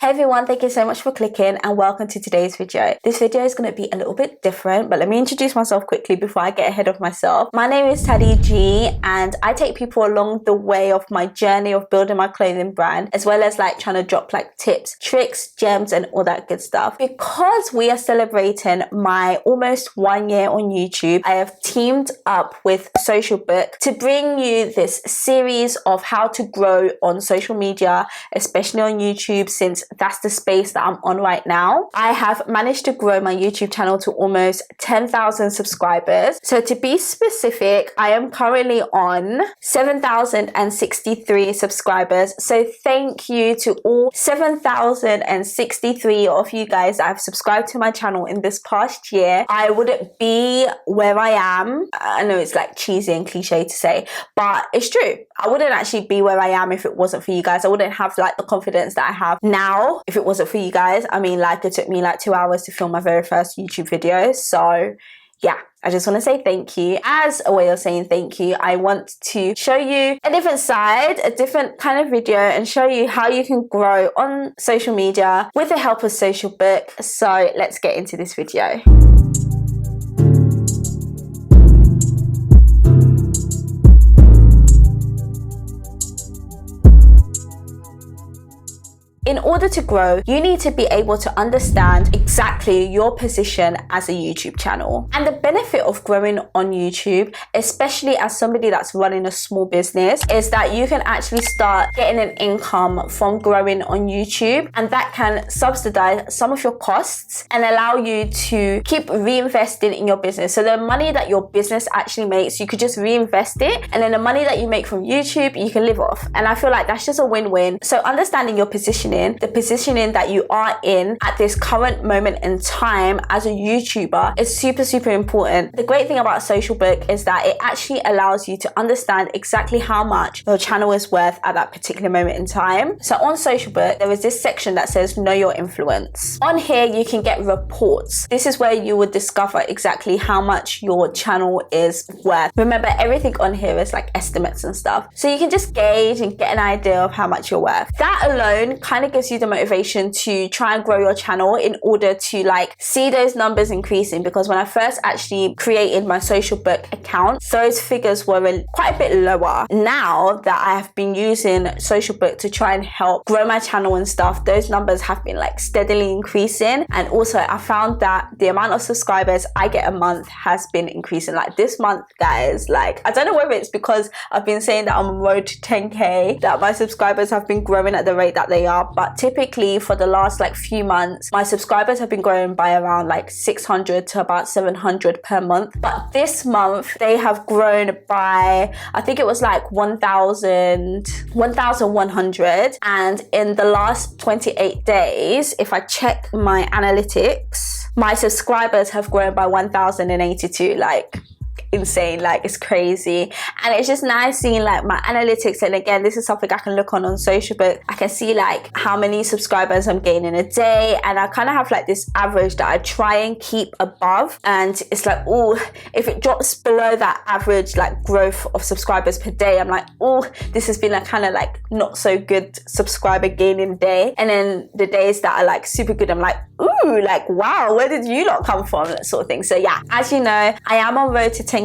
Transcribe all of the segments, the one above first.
Hey everyone, thank you so much for clicking and welcome to today's video. This video is going to be a little bit different, but let me introduce myself quickly before I get ahead of myself. My name is Taddy G and I take people along the way of my journey of building my clothing brand, as well as trying to drop tips, tricks, gems and all that good stuff. Because we are celebrating my almost 1 year on YouTube, I have teamed up with Social Book to bring you this series of how to grow on social media, especially on YouTube, since that's the space that I'm on right now. I have managed to grow my YouTube channel to almost 10,000 subscribers. So to be specific, I am currently on 7,063 subscribers. So thank you to all 7,063 of you guys that have subscribed to my channel in this past year. I wouldn't be where I am. I know it's cheesy and cliche to say, but it's true. I wouldn't actually be where I am if it wasn't for you guys. I wouldn't have the confidence that I have now if it wasn't for you guys. I mean, it took me 2 hours to film my very first YouTube video. So yeah, I just want to say thank you. As a way of saying thank you, I want to show you a different side, a different kind of video, and show you how you can grow on social media with the help of Social Book. So let's get into this video. In order to grow, you need to be able to understand exactly your position as a YouTube channel. And the benefit of growing on YouTube, especially as somebody that's running a small business, is that you can actually start getting an income from growing on YouTube, and that can subsidize some of your costs and allow you to keep reinvesting in your business. So the money that your business actually makes, you could just reinvest it, and then the money that you make from YouTube, you can live off. And I feel like that's just a win-win. So understanding your positioning, the positioning that you are in at this current moment in time as a YouTuber is super important. The great thing about Social Book is that it actually allows you to understand exactly how much your channel is worth at that particular moment in time. So on Social Book, there is this section that says know your influence. On here, you can get reports. This is where you would discover exactly how much your channel is worth. Remember, everything on here is estimates and stuff. So you can just gauge and get an idea of how much you're worth. That alone kind of gives you the motivation to try and grow your channel in order to see those numbers increasing. Because when I first actually created my Social Book account, those figures were quite a bit lower. Now that I have been using Social Book to try and help grow my channel and stuff, those numbers have been steadily increasing. And also I found that the amount of subscribers I get a month has been increasing. This month, guys, I don't know whether it's because I've been saying that I'm on road to 10k that my subscribers have been growing at the rate that they are, but typically for the last few months, my subscribers have been growing by around 600 to about 700 per month. But this month they have grown by, I think it was 1,100. And in the last 28 days, if I check my analytics, my subscribers have grown by 1,082. Insane, it's crazy. And it's just nice seeing my analytics. And again, this is something I can look on Social Book. I can see how many subscribers I'm gaining a day, and I kind of have this average that I try and keep above. And it's oh, if it drops below that average growth of subscribers per day, I'm oh, this has been a kind of not so good subscriber gaining day. And then the days that are super good, I'm ooh, wow, where did you lot come from, that sort of thing. So yeah, as you know, I am on road to 10k.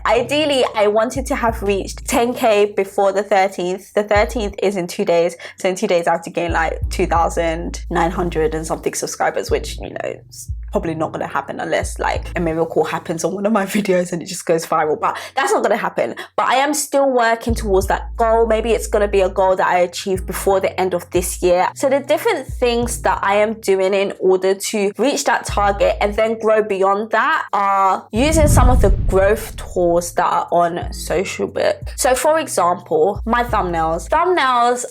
Ideally I wanted to have reached 10k before the 13th. The 13th is in 2 days, so in 2 days I have to gain 2,900 and something subscribers, which it's probably not going to happen unless a miracle happens on one of my videos and it just goes viral, but that's not going to happen. But I am still working towards that goal. Maybe it's going to be a goal that I achieve before the end of this year. So the different things that I am doing in order to reach that target and then grow beyond that are using some of the growth tools that are on Social Book. So for example, my thumbnails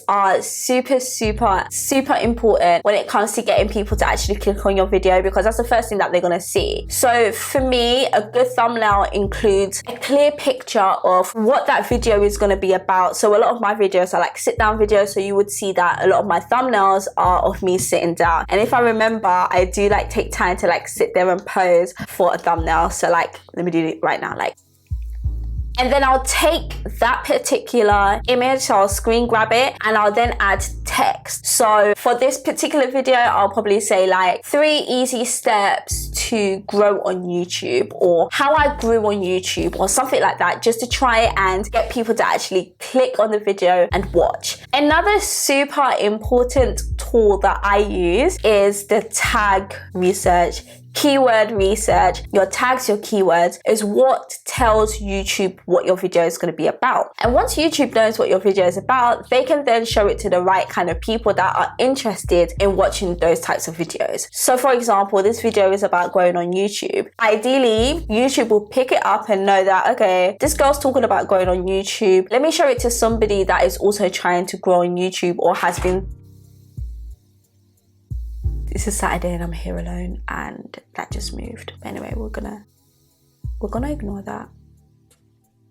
are super important when it comes to getting people to actually click on your video, because that's the first thing that they're gonna see. So for me, a good thumbnail includes a clear picture of what that video is gonna be about. So a lot of my videos are sit down videos, so you would see that a lot of my thumbnails are of me sitting down. And if I remember, I do take time to sit there and pose for a thumbnail. So let me do it right now. And then I'll take that particular image, so I'll screen grab it, and I'll then add text. So for this particular video, I'll probably say like 3 easy steps to grow on YouTube, or how I grew on YouTube, or something like that, just to try and get people to actually click on the video and watch. Another super important tool that I use is the tag research. Keyword research. Your tags, your keywords is what tells YouTube what your video is going to be about. And once YouTube knows what your video is about, they can then show it to the right kind of people that are interested in watching those types of videos. So for example, this video is about growing on YouTube. Ideally, YouTube will pick it up and know that, okay, this girl's talking about growing on YouTube. Let me show it to somebody that is also trying to grow on YouTube or has been. This is Saturday and I'm here alone, and that just moved. But anyway, we're gonna ignore that.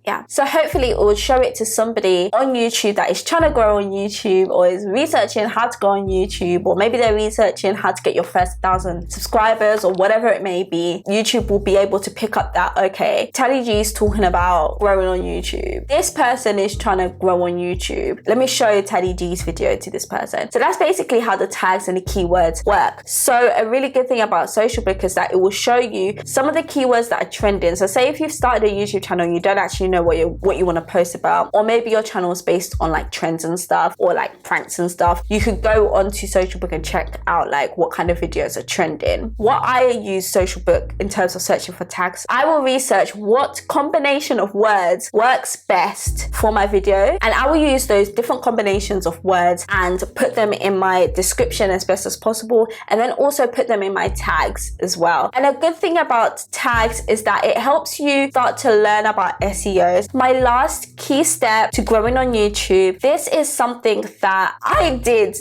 Yeah, so hopefully it will show it to somebody on YouTube that is trying to grow on YouTube, or is researching how to grow on YouTube, or maybe they're researching how to get your first 1,000 subscribers, or whatever it may be. YouTube will be able to pick up that, okay, Teddy G is talking about growing on YouTube. This person is trying to grow on YouTube. Let me show Teddy G's video to this person. So that's basically how the tags and the keywords work. So a really good thing about Socialbook is that it will show you some of the keywords that are trending. So say if you've started a YouTube channel and you don't actually know what you want to post about, or maybe your channel is based on like trends and stuff, or like pranks and stuff, you could go onto Socialbook and check out like what kind of videos are trending. What I use Socialbook in terms of searching for tags, I will research what combination of words works best for my video, and I will use those different combinations of words and put them in my description as best as possible, and then also put them in my tags as well. And a good thing about tags is that it helps you start to learn about SEO. My last key step to growing on YouTube, this is something that I did.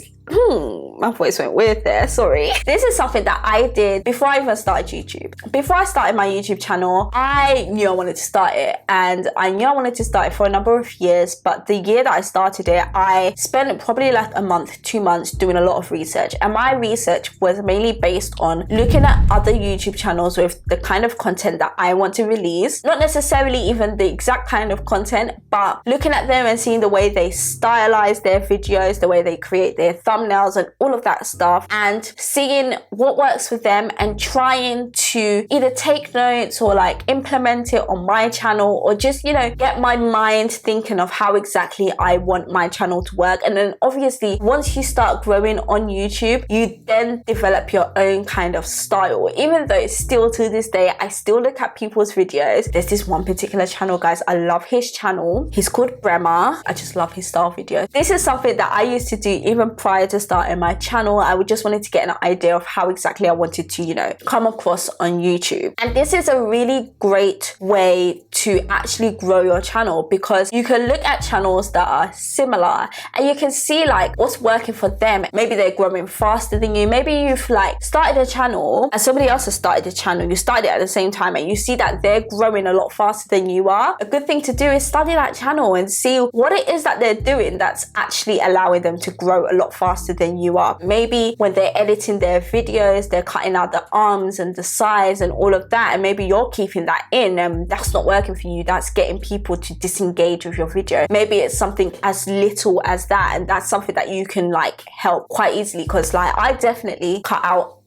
My voice went weird there, sorry. This is something that I did before I even started YouTube. Before I started my YouTube channel, I knew I wanted to start it, and I knew I wanted to start it for a number of years, but the year that I started it, I spent probably like a month, 2 months doing a lot of research, and my research was mainly based on looking at other YouTube channels with the kind of content that I want to release. Not necessarily even the exact kind of content, but looking at them and seeing the way they stylize their videos, the way they create their thumbnails and all of that stuff, and seeing what works with them and trying to either take notes or like implement it on my channel, or just, you know, get my mind thinking of how exactly I want my channel to work. And then obviously once you start growing on YouTube, you then develop your own kind of style. Even though still to this day I still look at people's videos. There's this one particular channel, guys, I love his channel. He's called Bremer. I just love his style videos. This is something that I used to do even prior to starting my channel. I would just wanted to get an idea of how exactly I wanted to, you know, come across on YouTube. And this is a really great way to actually grow your channel, because you can look at channels that are similar and you can see like what's working for them. Maybe they're growing faster than you. Maybe you've like started a channel and somebody else has started a channel. You started it at the same time and you see that they're growing a lot faster than you are. A good thing to do is study that channel and see what it is that they're doing that's actually allowing them to grow a lot faster than you are. Maybe when they're editing their videos, they're cutting out the arms and the size and all of that, and maybe you're keeping that in and that's not working for you. That's getting people to disengage with your video. Maybe it's something as little as that, and that's something that you can like help quite easily, because like I definitely cut out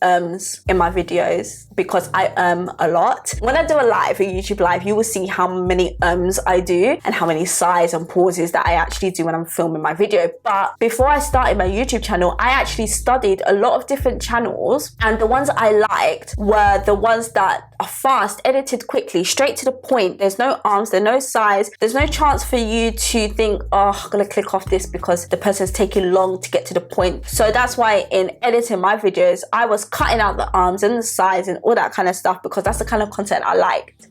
in my videos because I a lot. When I do a YouTube live, you will see how many I do and how many sighs and pauses that I actually do when I'm filming my video. But before I started my YouTube channel, I actually studied a lot of different channels, and the ones I liked were the ones that are fast, edited quickly, straight to the point. There's no arms, there's no size, there's no chance for you to think, oh, I'm gonna click off this because the person's taking long to get to the point. So that's why in editing my videos, I was cutting out the arms and the size and all that kind of stuff, because that's the kind of content I liked.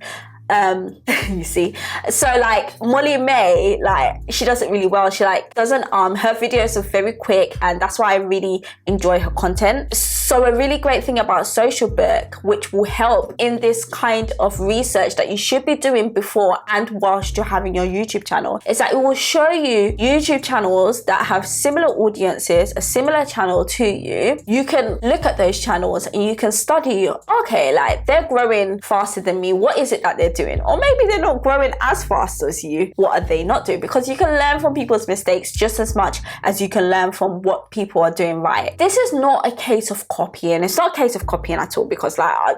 You see, so like Molly May, like she does it really well. She like doesn't her videos are very quick, and that's why I really enjoy her content. So So a really great thing about Social Book, which will help in this kind of research that you should be doing before and whilst you're having your YouTube channel, is that it will show you YouTube channels that have similar audiences, a similar channel to you. You can look at those channels and you can study, okay, like they're growing faster than me. What is it that they're doing? Or maybe they're not growing as fast as you. What are they not doing? Because you can learn from people's mistakes just as much as you can learn from what people are doing right. This is not a case of copying. It's not a case of copying at all, because like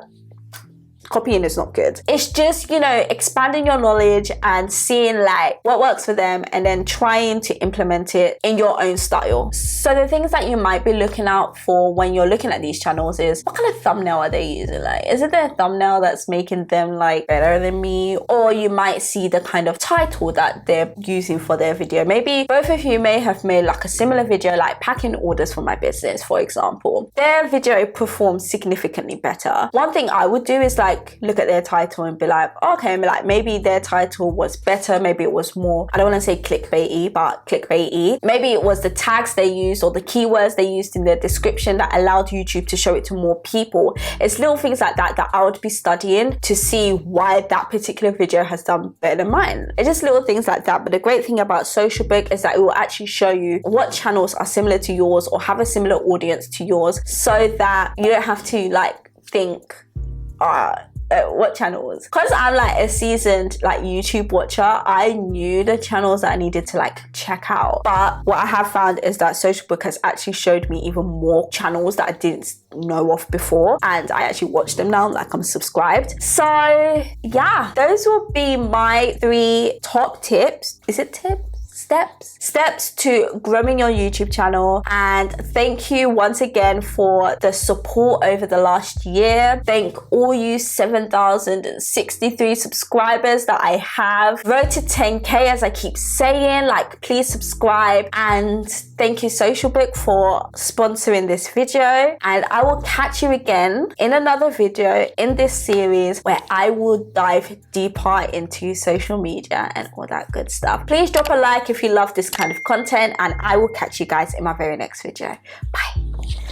copying is not good. It's just, you know, expanding your knowledge and seeing like what works for them and then trying to implement it in your own style. So the things that you might be looking out for when you're looking at these channels is, what kind of thumbnail are they using? Like, is it their thumbnail that's making them like better than me? Or you might see the kind of title that they're using for their video. Maybe both of you may have made like a similar video, like packing orders for my business, for example. Their video performs significantly better. One thing I would do is like look at their title and be like, okay, like maybe their title was better, maybe it was more, I don't want to say clickbaity, but clickbaity. Maybe it was the tags they used or the keywords they used in their description that allowed YouTube to show it to more people. It's little things like that that I would be studying to see why that particular video has done better than mine. It's just little things like that. But the great thing about Social Book is that it will actually show you what channels are similar to yours or have a similar audience to yours, so that you don't have to like think, what channels? Because I'm like a seasoned like YouTube watcher, I knew the channels that I needed to like check out. But what I have found is that Social Book has actually showed me even more channels that I didn't know of before, and I actually watch them now, like I'm subscribed. So yeah, those will be my 3 top tips. Is it tips? Steps to growing your YouTube channel. And thank you once again for the support over the last year. Thank all you 7,063 subscribers that I have. Road to 10k, as I keep saying, like please subscribe. And thank you Social Book for sponsoring this video, and I will catch you again in another video in this series where I will dive deeper into social media and all that good stuff. Please drop a like if you love this kind of content, and I will catch you guys in my very next video. Bye.